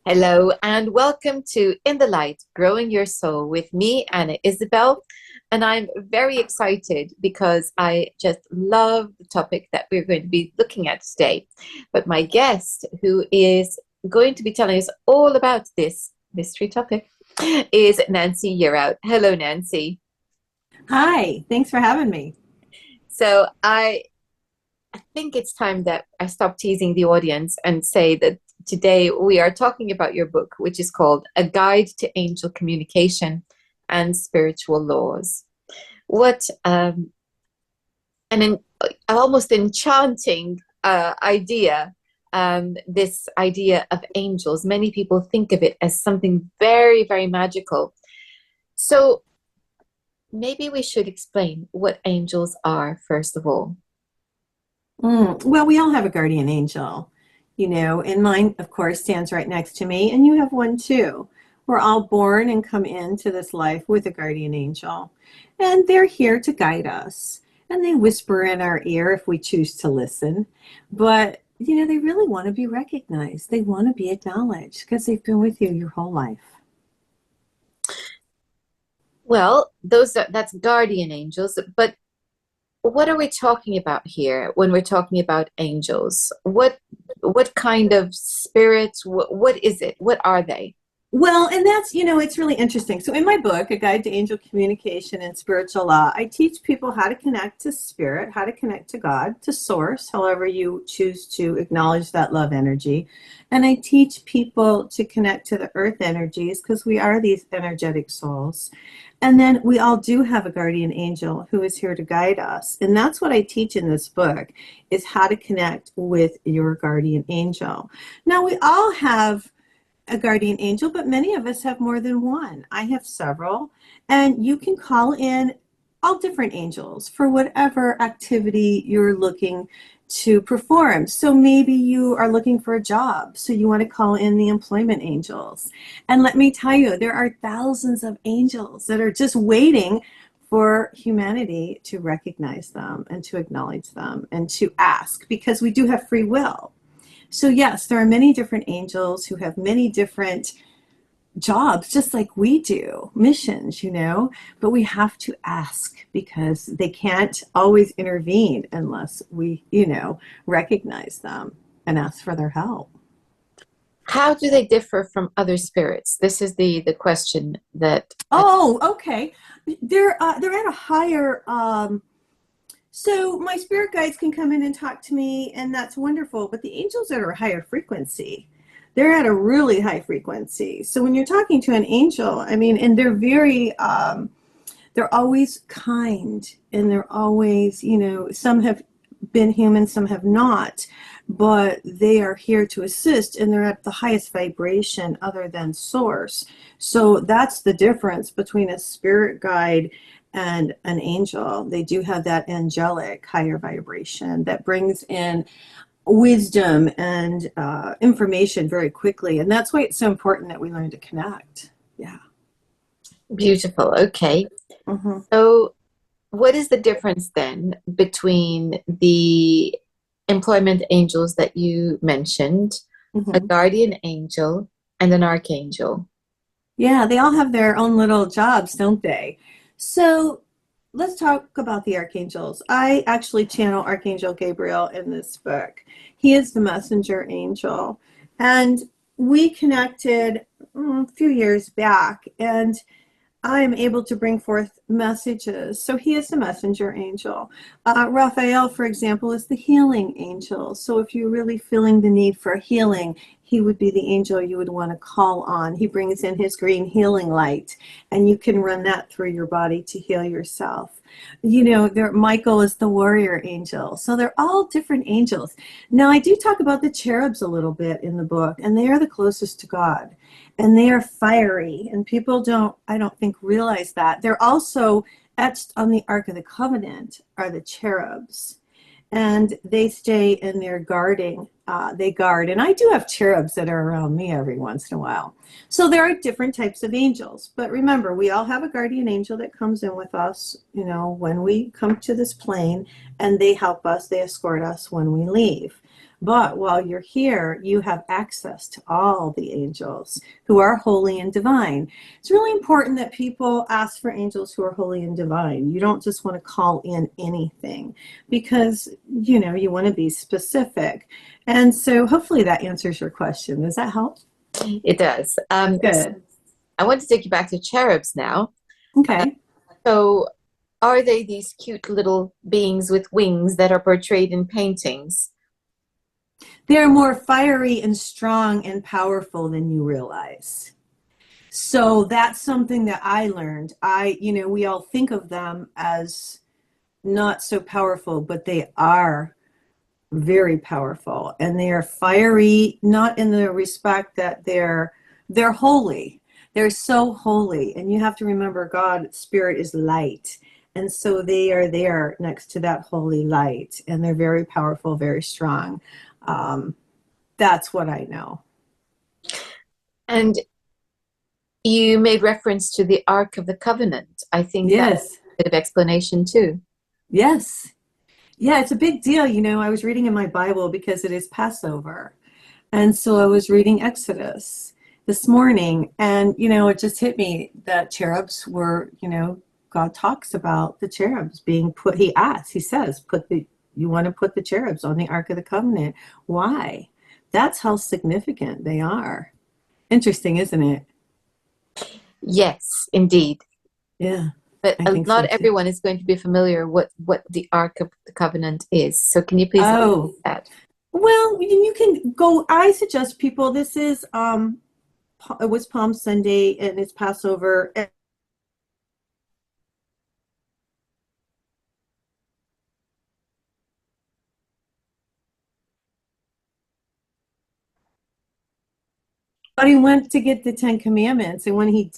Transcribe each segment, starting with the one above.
Hello and welcome to In the Light, Growing Your Soul with me, Anna Isabel. And I'm very excited because I just love the topic that we're going to be looking at today. But my guest, who is going to be telling us all about this mystery topic, is Nancy Yearout. Hello, Nancy. Hi, thanks for having me. So I think it's time that I stop teasing the audience and say that today we are talking about your book, which is called A Guide to Angel Communication and Spiritual Laws. What an almost enchanting idea, this idea of angels. Many people think of it as something very, very magical. So maybe we should explain what angels are, first of all. Well, we all have a guardian angel, and mine, of course, stands right next to me, and you have one too. We're all born and come into this life with a guardian angel, and they're here to guide us. And they whisper in our ear if we choose to listen. But, they really want to be recognized. They want to be acknowledged because they've been with you your whole life. Well, that's guardian angels, but what are we talking about here when we're talking about angels? What kind of spirits? What is it? What are they? Well, and that's, it's really interesting. So in my book, A Guide to Angel Communication and Spiritual Law, I teach people how to connect to spirit, how to connect to God, to source, however you choose to acknowledge that love energy. And I teach people to connect to the earth energies because we are these energetic souls. And then we all do have a guardian angel who is here to guide us. And that's what I teach in this book is how to connect with your guardian angel. Now, we all have a guardian angel, but many of us have more than one. I have several, and you can call in all different angels for whatever activity you're looking to perform. So maybe you are looking for a job, so you want to call in the employment angels. And let me tell you, there are thousands of angels that are just waiting for humanity to recognize them and to acknowledge them and to ask, because we do have free will. So yes, there are many different angels who have many different jobs, just like we do, missions, but we have to ask because they can't always intervene unless we, recognize them and ask for their help. How do they differ from other spirits? This is the question that. Oh, okay. They're at a higher so my spirit guides can come in and talk to me, and that's wonderful. But the angels are a higher frequency. They're at a really high frequency. So when you're talking to an angel, I mean, and they're always kind, and they're always, some have been human, some have not, but they are here to assist, and they're at the highest vibration other than source. So that's the difference between a spirit guide and an angel. They do have that angelic higher vibration that brings in wisdom and information very quickly. And that's why it's so important that we learn to connect. Yeah. Beautiful. Okay. Hmm. So, what is the difference then between the employment angels that you mentioned, a Hmm. guardian angel, and an archangel? Yeah, they all have their own little jobs, don't they? So let's talk about the archangels. I actually channel Archangel Gabriel in this book. He is the messenger angel. And we connected a few years back, and I am able to bring forth messages. So he is the messenger angel. Raphael, for example, is the healing angel. So if you're really feeling the need for healing, he would be the angel you would want to call on. He brings in his green healing light, and you can run that through your body to heal yourself. Michael is the warrior angel. So they're all different angels. Now, I do talk about the cherubs a little bit in the book, and they are the closest to God. And they are fiery, and people I don't think, realize that. They're also etched on the Ark of the Covenant are the cherubs, and they stay in their guarding. They guard, and I do have cherubs that are around me every once in a while. So there are different types of angels, but remember, we all have a guardian angel that comes in with us, when we come to this plane, and they help us, they escort us when we leave. But while you're here, you have access to all the angels who are holy and divine. It's really important that people ask for angels who are holy and divine. You don't just want to call in anything because, you want to be specific. And so hopefully that answers your question. Does that help? It does. Good. I want to take you back to cherubs now. Okay. So, are they these cute little beings with wings that are portrayed in paintings? They're more fiery and strong and powerful than you realize. So that's something that I learned. We all think of them as not so powerful, but they are very powerful, and they are fiery, not in the respect that they're holy. They're so holy, and you have to remember God spirit is light, and so they are there next to that holy light, and they're very powerful, very strong. That's what I know. And you made reference to the Ark of the Covenant. I think that's Yes. a bit of explanation too. Yes. Yeah, it's a big deal. I was reading in my Bible because it is Passover. And so I was reading Exodus this morning, and, it just hit me that cherubs were, God talks about the cherubs being put, he says, you want to put the cherubs on the Ark of the Covenant. Why? That's how significant they are. Interesting, isn't it? Yes, indeed. Yeah, But I think not so too. everyone is going to be familiar what the Ark of the Covenant is. So can you please Oh, explain that? well, you can go. I suggest people, this is, it was Palm Sunday and it's Passover. But he went to get the Ten Commandments, and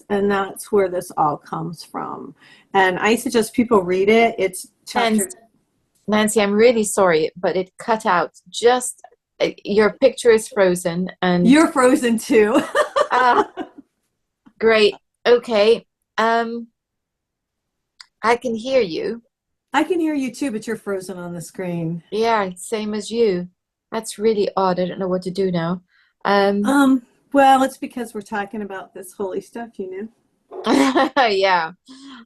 and that's where this all comes from. And I suggest people read it. It's And chapter. Nancy, I'm really sorry, but it cut out just your picture is frozen and You're frozen too. ah, great. Okay. Um, I can hear you. I can hear you too, but you're frozen on the screen. Yeah, same as you. That's really odd. I don't know what to do now. Um, Well, it's because we're talking about this holy stuff. yeah.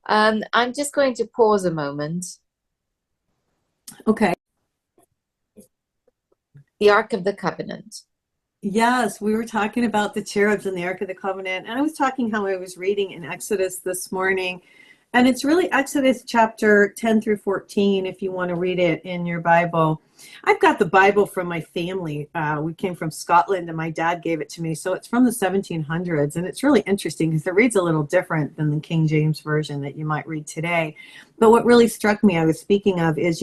I'm just going to pause a moment. Okay. The Ark of the Covenant. Yes, we were talking about the cherubs and the Ark of the Covenant, and I was talking how I was reading in Exodus this morning, and it's really Exodus chapter 10 through 14 if you want to read it in your Bible. I've got the Bible from my family. We came from Scotland, and my dad gave it to me, so it's from the 1700s, and it's really interesting because it reads a little different than the King James version that you might read today. But what really struck me, I was speaking of, is,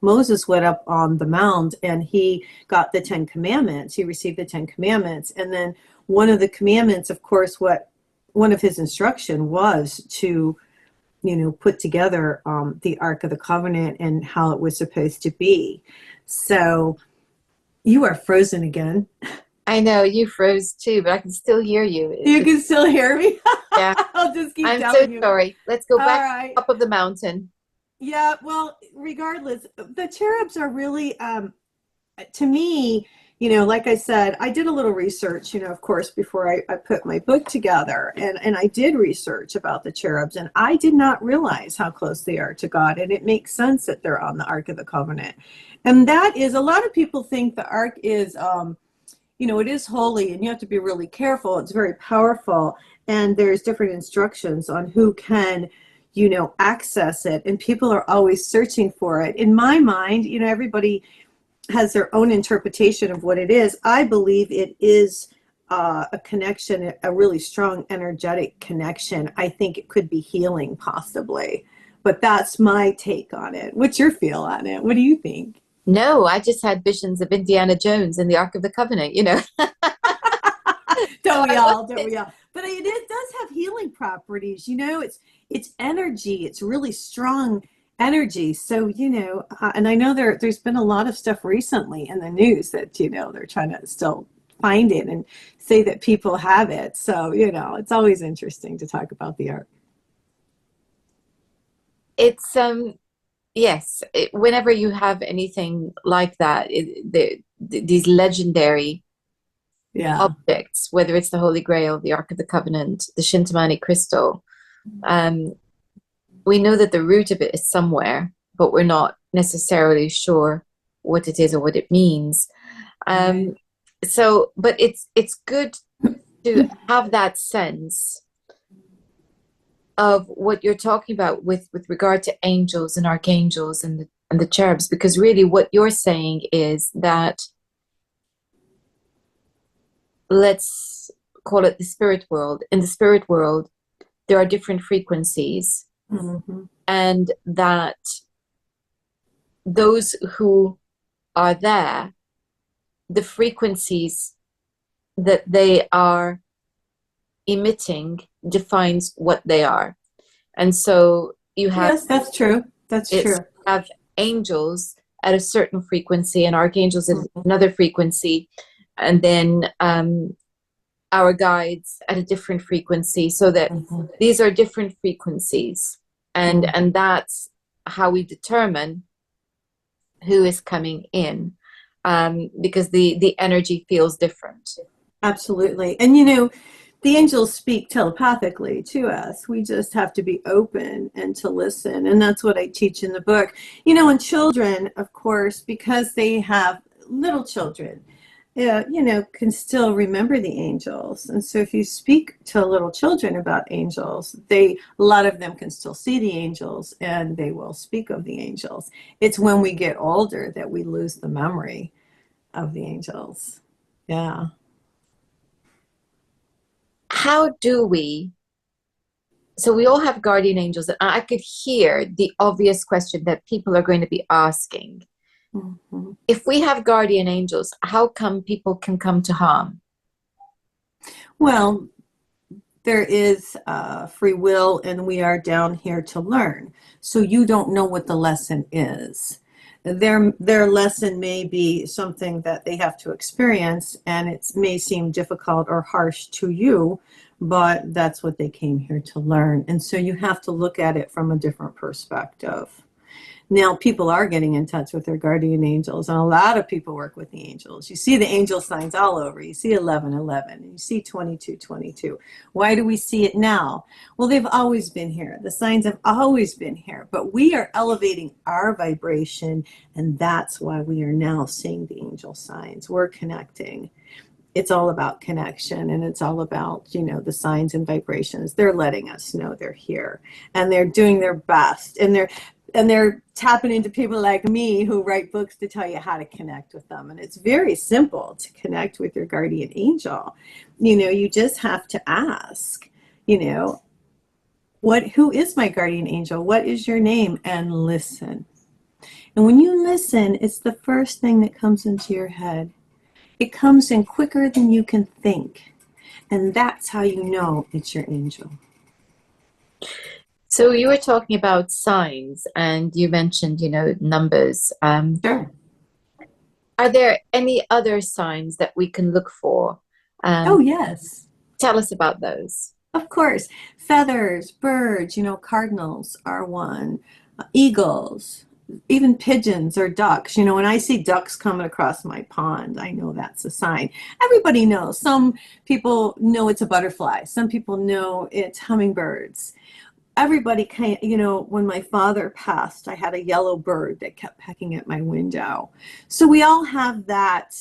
Moses went up on the mound and he got the Ten Commandments. He received the Ten Commandments. And then one of the commandments, of course, one of his instruction was to, put together the Ark of the Covenant and how it was supposed to be. So you are frozen again. I know you froze too, but I can still hear you. You can still hear me? Yeah, I'll just keep I'm so telling you. sorry. Let's go All back right. up of the mountain. Yeah, well, regardless, the cherubs are really, to me, like I said, I did a little research, of course, before I put my book together. And I did research about the cherubs, and I did not realize how close they are to God. And it makes sense that they're on the Ark of the Covenant. And that is, a lot of people think the Ark is, it is holy, and you have to be really careful. It's very powerful. And there's different instructions on who can access it, and people are always searching for it. In my mind, everybody has their own interpretation of what it is. I believe it is a connection, a really strong energetic connection. I think it could be healing, possibly, but that's my take on it. What's your feel on it? What do you think? No, I just had visions of Indiana Jones and the Ark of the Covenant. So Don't we I all? Don't wasn't. we all? But it does have healing properties. It's energy. It's really strong energy. So and I know there's been a lot of stuff recently in the news that they're trying to still find it and say that people have it. So it's always interesting to talk about the art. It's yes, whenever you have anything like that, these legendary Yeah. objects, whether it's the Holy Grail, the Ark of the Covenant, the Shintamani crystal, um, we know that the root of it is somewhere, but we're not necessarily sure what it is or what it means. Right. Um, but it's good to have that sense of what you're talking about with regard to angels and archangels and the cherubs, because really what you're saying is that, let's call it the spirit world. In the spirit world, there are different frequencies, Hmm. and that those who are there, the frequencies that they are emitting defines what they are. And so you have Yes, that's true. That's it's true. have angels at a certain frequency and archangels at Mhm. another frequency, and then our guides at a different frequency, so that Mhm. these are different frequencies, and that's how we determine who is coming in, because the energy feels different. Absolutely. And you know, the angels speak telepathically to us. We just have to be open and to listen. And that's what I teach in the book. You know, and children, of course, because they have little children, you know, can still remember the angels. And so if you speak to little children about angels, a lot of them can still see the angels and they will speak of the angels. It's when we get older that we lose the memory of the angels. Yeah. How do we So we all have guardian angels, and I could hear the obvious question that people are going to be asking. Mhm. If we have guardian angels, how come people can come to harm? Well, there is free will, and we are down here to learn. So you don't know what the lesson is. Their lesson may be something that they have to experience, and it may seem difficult or harsh to you, but that's what they came here to learn. And so you have to look at it from a different perspective. Now, people are getting in touch with their guardian angels, and a lot of people work with the angels. You see the angel signs all over. You see 1111, and you see 2222. Why do we see it now? Well, they've always been here. The signs have always been here, but we are elevating our vibration, and that's why we are now seeing the angel signs. We're connecting. It's all about connection, and it's all about, you know, the signs and vibrations. They're letting us know they're here, and they're doing their best, and they're tapping into people like me who write books to tell you how to connect with them. And it's very simple to connect with your guardian angel. You know, you just have to ask, you know, who is my guardian angel? What is your name? And listen. And when you listen, it's the first thing that comes into your head. It comes in quicker than you can think. And that's how you know it's your angel. So you were talking about signs, and you mentioned, numbers. Sure. Are there any other signs that we can look for? Oh, Um, yes. Tell us about those. Of course. Feathers, birds, you know, cardinals are one. Eagles, even pigeons or ducks. You know, when I see ducks coming across my pond, I know that's a sign. Everybody knows. Some people know it's a butterfly. Some people know it's hummingbirds. Everybody kind of, you know, when my father passed, I had a yellow bird that kept pecking at my window. So we all have that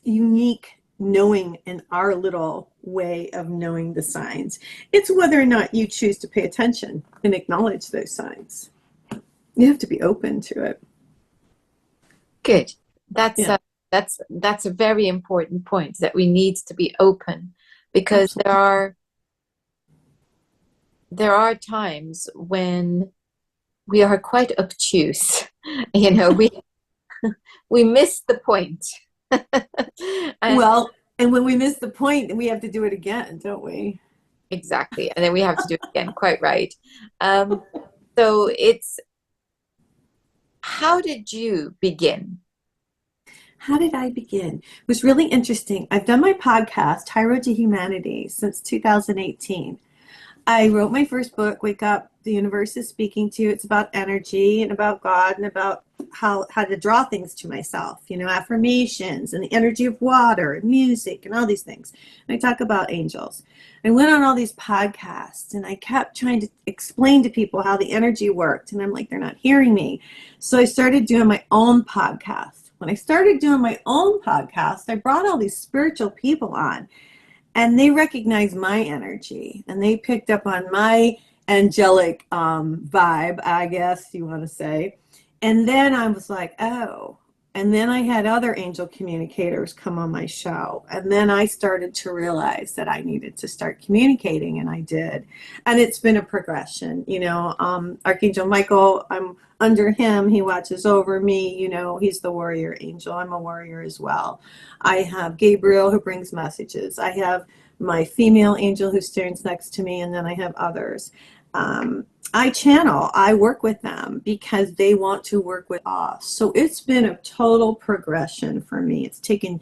unique knowing in our little way of knowing the signs. It's whether or not you choose to pay attention and acknowledge those signs. You have to be open to it. Good. That's Yeah, a, that's a very important point, that we need to be open, because there absolutely. are there are times when we are quite obtuse. You know, we miss the point. And Well, and when we miss the point, we have to do it again, don't we? exactly. And then we have to do it again. Quite right. Um, so it's How did you begin? How did I begin? It was really interesting. I've done my podcast, High Road to Humanity, since 2018. I wrote my first book, Wake Up, the Universe is Speaking to You. It's about energy and about God and about how to draw things to myself, affirmations and the energy of water and music and all these things. And I talk about angels. I went on all these podcasts and I kept trying to explain to people how the energy worked. And I'm like, they're not hearing me. So I started doing my own podcast. When I started doing my own podcast, I brought all these spiritual people on. And they recognized my energy, and they picked up on my angelic vibe, I guess you want to say. And then I was like, oh. And then I had other angel communicators come on my show. And then I started to realize that I needed to start communicating, and I did. And it's been a progression. Archangel Michael, I'm under him. He watches over me. He's the warrior angel. I'm a warrior as well. I have Gabriel, who brings messages. I have my female angel who stands next to me, and then I have others. I work with them because they want to work with us. So it's been a total progression for me. It's taken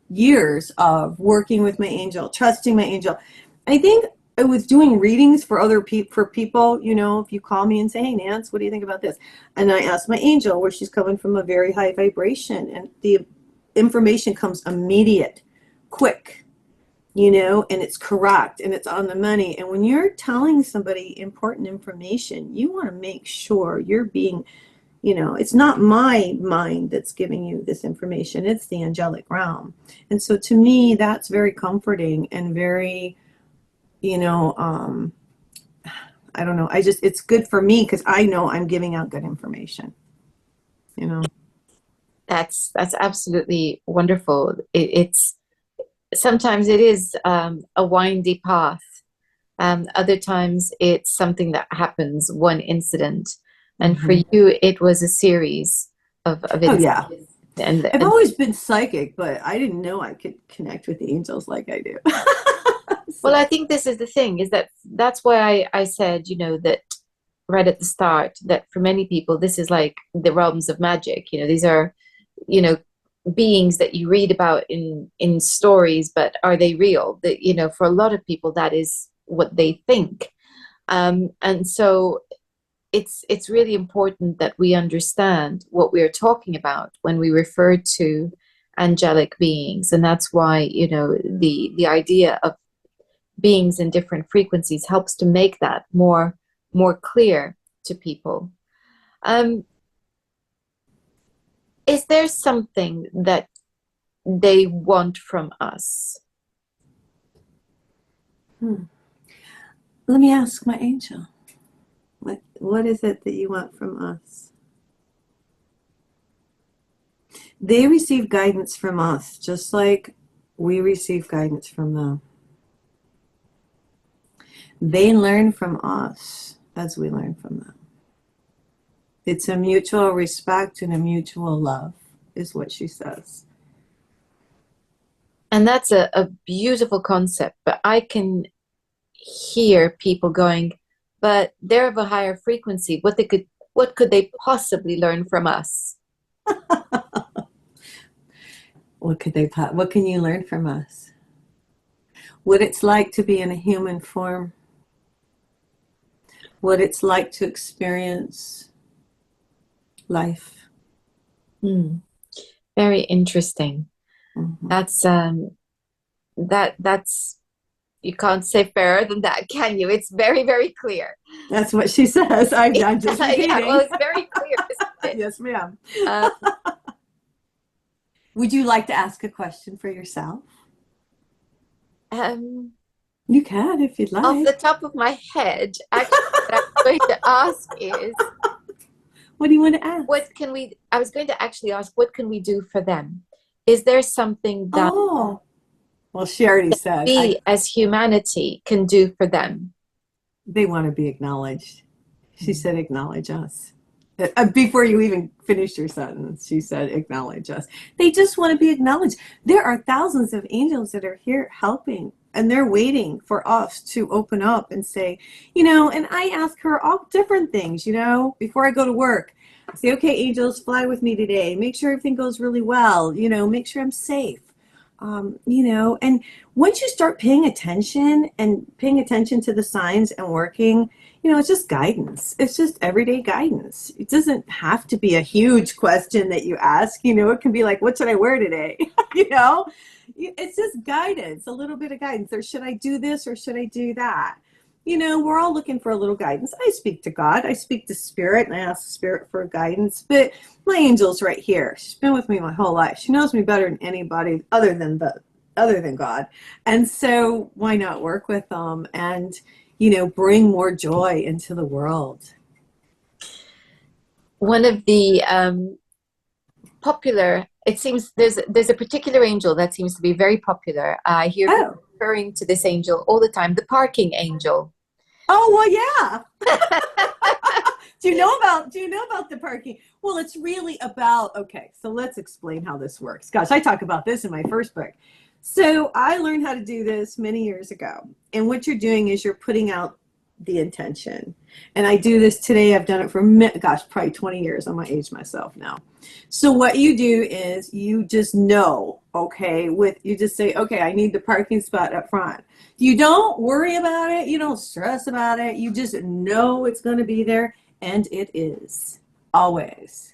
years of working with my angel, trusting my angel. I think I was doing readings for other people, if you call me and say, hey, Nance, what do you think about this? And I ask my angel where she's coming from a very high vibration, and the information comes immediate, quick, and it's correct and it's on the money. And when you're telling somebody important information, you want to make sure you're being, it's not my mind that's giving you this information, it's the angelic realm. And so to me, that's very comforting and very, I don't know, it's good for me because I know I'm giving out good information, That's absolutely wonderful. It's sometimes it is a windy path. Other times it's something that happens, one incident. And for you, it was a series of incidents. Oh, yeah. I've always been psychic, but I didn't know I could connect with the angels like I do. Well, I think this is the thing, is that's why I said, that right at the start, that for many people, this is like the realms of magic. These are, beings that you read about in stories, but are they real? That, for a lot of people, that is what they think. And so it's really important that we understand what we're talking about when we refer to angelic beings. And that's why, the idea of beings in different frequencies helps to make that more clear to people. Is there something that they want from us? Let me ask my angel. What is it that you want from us? They receive guidance from us, just like we receive guidance from them. They learn from us as we learn from them. It's a mutual respect and a mutual love, is what she says. And that's a beautiful concept, but I can hear people going, but they're of a higher frequency. What could they possibly learn from us? What can you learn from us? What it's like to be in a human form. What it's like to experience life. Very interesting. Mm-hmm. That's you can't say fairer than that, can you? It's very, very clear. That's what she says. I'm just repeating. Yeah, well, it's very clear, isn't it? Yes, ma'am. Would you like to ask a question for yourself? You can if you'd like. Off the top of my head, actually, what I'm going to ask is, what do you want to ask? I was going to actually ask, what can we do for them? Is there something that well, she already said we as humanity can do for them? They want to be acknowledged. She said, acknowledge us. Before you even finished your sentence, she said, acknowledge us. They just want to be acknowledged. There are thousands of angels that are here helping, and they're waiting for us to open up and say, and I ask her all different things, before I go to work. I say, okay, angels, fly with me today. Make sure everything goes really well. Make sure I'm safe. And once you start paying attention and paying attention to the signs and working, it's just guidance. It's just everyday guidance. It doesn't have to be a huge question that you ask. It can be like, what should I wear today? you know, it's just guidance, a little bit of guidance. Or should I do this or should I do that? We're all looking for a little guidance. I speak to God, I speak to Spirit, and I ask Spirit for guidance. But my angel's right here. She's been with me my whole life. She knows me better than anybody other than God. And so why not work with them and, bring more joy into the world? One of the popular, it seems there's a particular angel that seems to be very popular. I hear people Oh. referring to this angel all the time, the parking angel. Oh, well, yeah. Do you know about the parking? Well, it's really about, okay, so let's explain how this works. Gosh, I talk about this in my first book. So I learned how to do this many years ago. And what you're doing is you're putting out the intention. And I do this today. I've done it for, probably 20 years. I'm going to age myself now. So what you do is you just know, okay, you just say, okay, I need the parking spot up front. You don't worry about it. You don't stress about it. You just know it's going to be there. And it is always,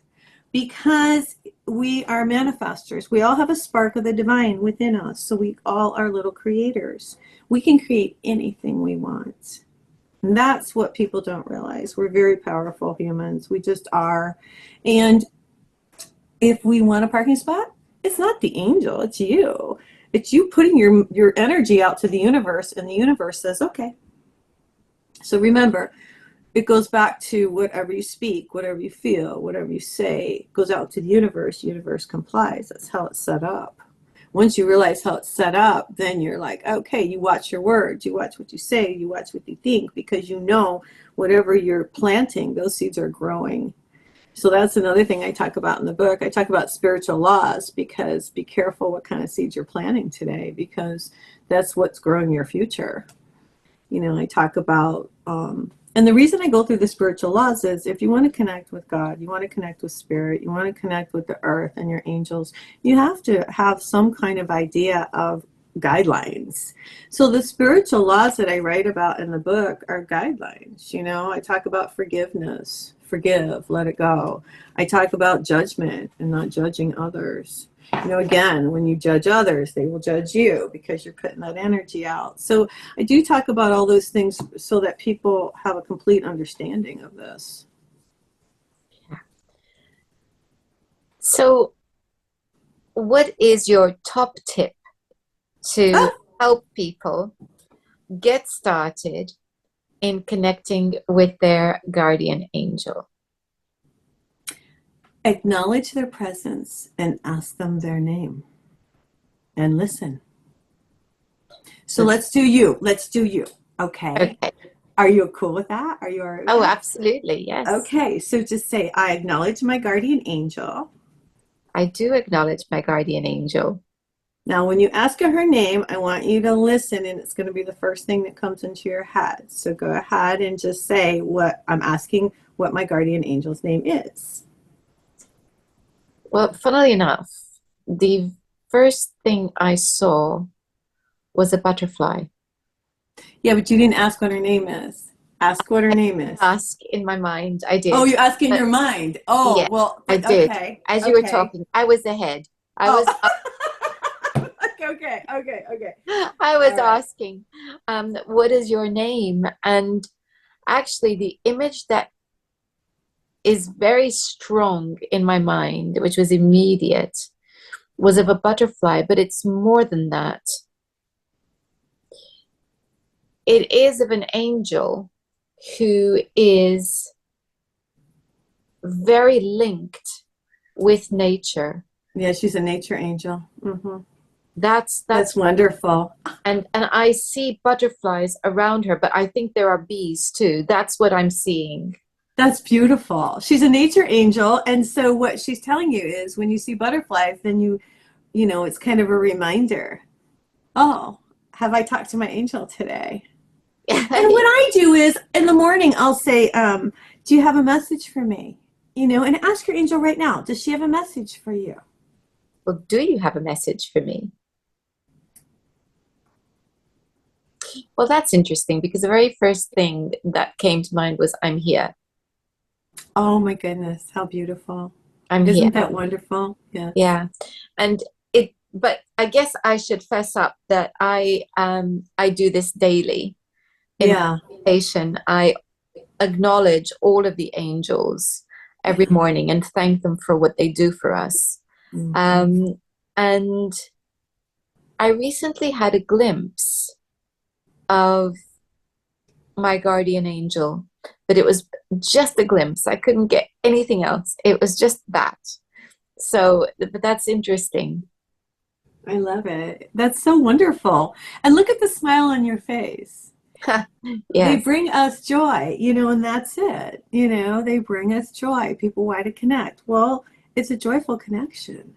because we are manifestors. We all have a spark of the divine within us. So we all are little creators. We can create anything we want. And that's what people don't realize. We're very powerful humans. We just are. And if we want a parking spot, it's not the angel, it's you. It's you putting your energy out to the universe, and the universe says, okay. So remember, it goes back to whatever you speak, whatever you feel, whatever you say, goes out to the universe. Universe complies. That's how it's set up. Once you realize how it's set up, then you're like, okay, you watch your words, you watch what you say, you watch what you think, because whatever you're planting, those seeds are growing. So that's another thing I talk about in the book. I talk about spiritual laws, because be careful what kind of seeds you're planting today, because that's what's growing your future. I talk about, and the reason I go through the spiritual laws is, if you want to connect with God, you want to connect with Spirit, you want to connect with the earth and your angels, you have to have some kind of idea of guidelines. So the spiritual laws that I write about in the book are guidelines. I talk about forgiveness, forgive, let it go. I talk about judgment and not judging others. Again, when you judge others, they will judge you, because you're putting that energy out. So I do talk about all those things so that people have a complete understanding of this. So what is your top tip to help people get started in connecting with their guardian angel? Acknowledge their presence and ask them their name and listen. So let's do you. Okay. Okay. Are you cool with that? Are you all right with that? Absolutely. Yes. Okay. So just say, I acknowledge my guardian angel. I do acknowledge my guardian angel. Now, when you ask her name, I want you to listen, and it's going to be the first thing that comes into your head. So go ahead and just say what I'm asking, what my guardian angel's name is. Well, funnily enough, the first thing I saw was a butterfly. Yeah, but you didn't ask what her name is. Ask what her name is. Ask in my mind. I did. Oh, you ask in your mind. Oh, yeah, well, I did. Okay. As you were talking, I was ahead. I was okay. I was All right. asking, what is your name? And actually, the image that is very strong in my mind, which was immediate, was of a butterfly, but it's more than that. It is of an angel who is very linked with nature. Yeah, she's a nature angel. Mm-hmm. That's wonderful. And I see butterflies around her, but I think there are bees too. That's what I'm seeing. That's beautiful. She's a nature angel, and so what she's telling you is, when you see butterflies, then it's kind of a reminder. Oh, have I talked to my angel today? And what I do is, in the morning, I'll say, do you have a message for me? And ask your angel right now, does she have a message for you? Well, do you have a message for me? Well, that's interesting because the very first thing that came to mind was I'm here. Oh my goodness, how beautiful. I'm here. Isn't that wonderful? Yes. Yeah. And but I guess I should fess up that I do this daily in my Yeah. meditation. I acknowledge all of the angels every Yeah. morning and thank them for what they do for us. Hmm. Um, and I recently had a glimpse of my guardian angel, but it was just a glimpse. I couldn't get anything else. It was just that. So, but that's interesting. I love it. That's so wonderful. And look at the smile on your face. They Yes. bring us joy, and that's it. They bring us joy. People want to connect. Well, it's a joyful connection.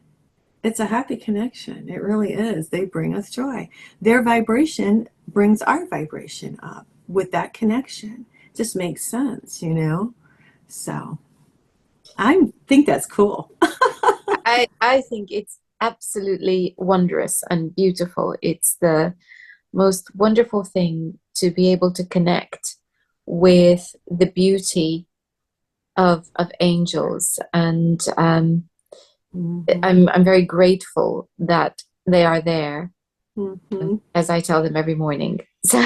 It's a happy connection. It really is. They bring us joy. Their vibration brings our vibration up with that connection. Just makes sense. So I think that's cool. I think it's absolutely wondrous and beautiful. It's the most wonderful thing to be able to connect with the beauty of angels, and Hmm. I'm very grateful that they are there, Hmm. as I tell them every morning. So,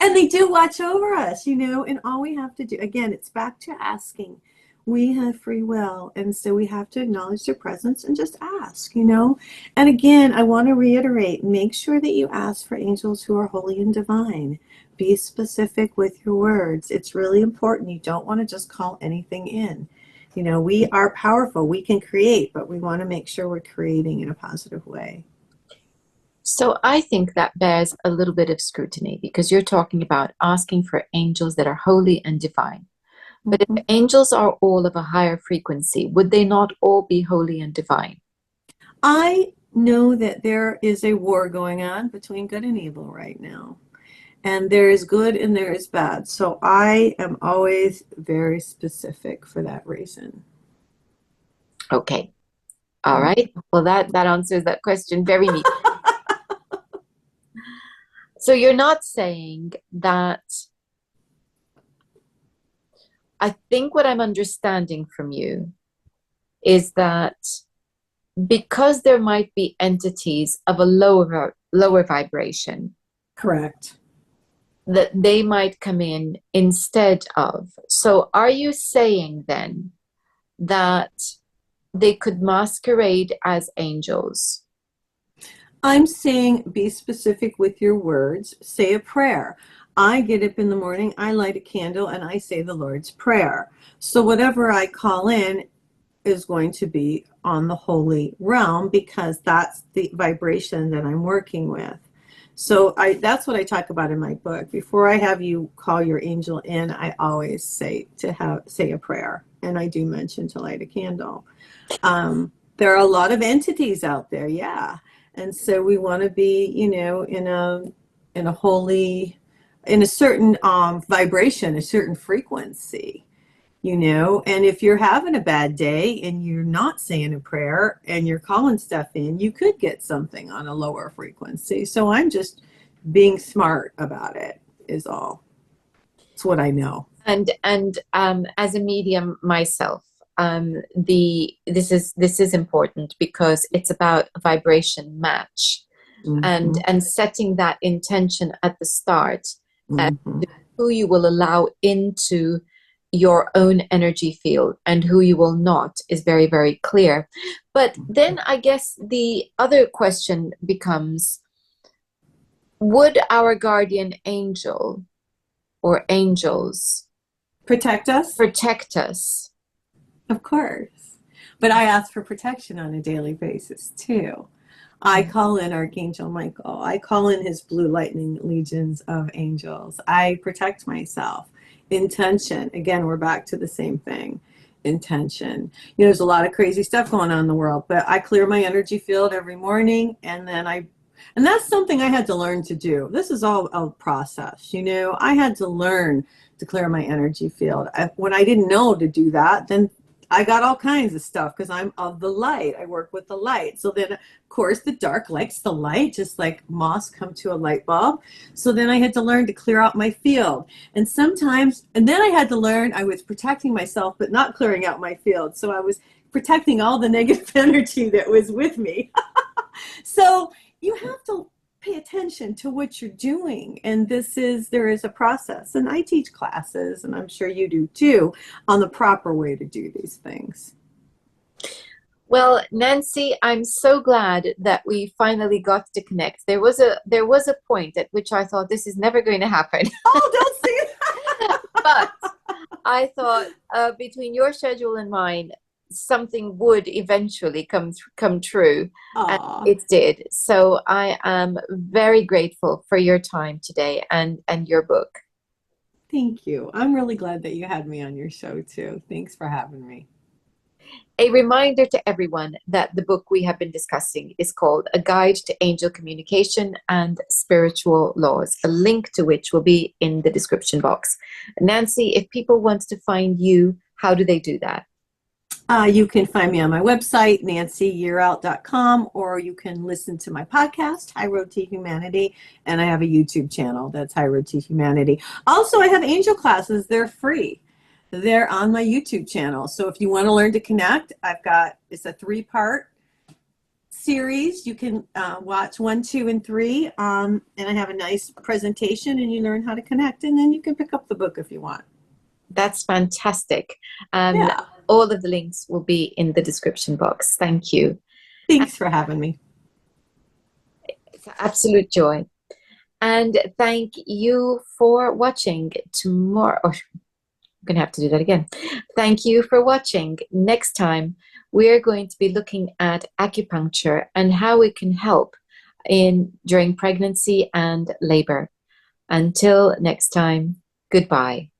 And they do watch over us, and all we have to do, again, it's back to asking. We have free will, and so we have to acknowledge their presence and just ask. And again, I want to reiterate, make sure that you ask for angels who are holy and divine. Be specific with your words. It's really important. You don't want to just call anything in. We are powerful. We can create, but we want to make sure we're creating in a positive way. so I think that bears a little bit of scrutiny because you're talking about asking for angels that are holy and divine. But if Mhm. angels are all of a higher frequency, would they not all be holy and divine? I know that there is a war going on between good and evil right now. And there is good and there is bad. So I am always very specific for that reason. Okay. All Mm. right. Well, that answers that question very neatly. So you're not saying that. I think what I'm understanding from you is that because there might be entities of a lower vibration, Correct. that they might come in instead of. So are you saying then that they could masquerade as angels? I'm saying be specific with your words. Say a prayer. I get up in the morning, I light a candle, and I say the Lord's Prayer. So whatever I call in is going to be on the holy realm because that's the vibration that I'm working with. So that's what I talk about in my book. Before I have you call your angel in, I always say a prayer, and I do mention to light a candle. There are a lot of entities out there, yeah, and so we want to be, in a holy, in a certain vibration, a certain frequency. And if you're having a bad day and you're not saying a prayer and you're calling stuff in, you could get something on a lower frequency. So I'm just being smart about it, is all. It's what I know. And as a medium myself, the this is important because it's about vibration match, and Hmm. setting that intention at the start as Hmm. to who you will allow into your own energy field and who you will not is very, very clear. But then I guess the other question becomes, would our guardian angel or angels Protect us? protect us? Of course. But I ask for protection on a daily basis too. I call in Archangel Michael. I call in his blue lightning legions of angels. I protect myself. Intention. Again, we're back to the same thing. Intention. There's a lot of crazy stuff going on in the world, but I clear my energy field every morning and that's something I had to learn to do. This is all a process. I had to learn to clear my energy field. When I didn't know to do that, then I got all kinds of stuff because I'm of the light. I work with the light. So then, of course, the dark likes the light, just like moths come to a light bulb. So then I had to learn to clear out my field. And sometimes, and then I had to learn I was protecting myself, but not clearing out my field. So I was protecting all the negative energy that was with me. So you have to pay attention to what you're doing, and there is a process, and I teach classes, and I'm sure you do too, on the proper way to do these things. Well, Nancy, I'm so glad that we finally got to connect. There was a point at which I thought this is never going to happen. Oh, don't say that. But I thought between your schedule and mine, something would eventually come true, and Aw, it did. So I am very grateful for your time today and your book. thank you. I'm really glad that you had me on your show too. Thanks for having me. A reminder to everyone that the book we have been discussing is called A Guide to Angel Communication and Spiritual Laws, a link to which will be in the description box. Nancy, if people want to find you, how do they do that? You can find me on my website, nancyyearout.com, or you can listen to my podcast, High Road to Humanity, and I have a YouTube channel that's High Road to Humanity. Also, I have angel classes. They're free. They're on my YouTube channel. So if you want to learn to connect, it's a 3-part series. You can watch 1, 2, and 3, and I have a nice presentation, and you learn how to connect, and then you can pick up the book if you want. That's fantastic. Yeah. All of the links will be in the description box. Thank you. Thanks for having me. It's an absolute joy. And thank you for watching tomorrow. Oh, I'm going to have to do that again. Thank you for watching. Next time, we're going to be looking at acupuncture and how it can help during pregnancy and labor. Until next time, goodbye.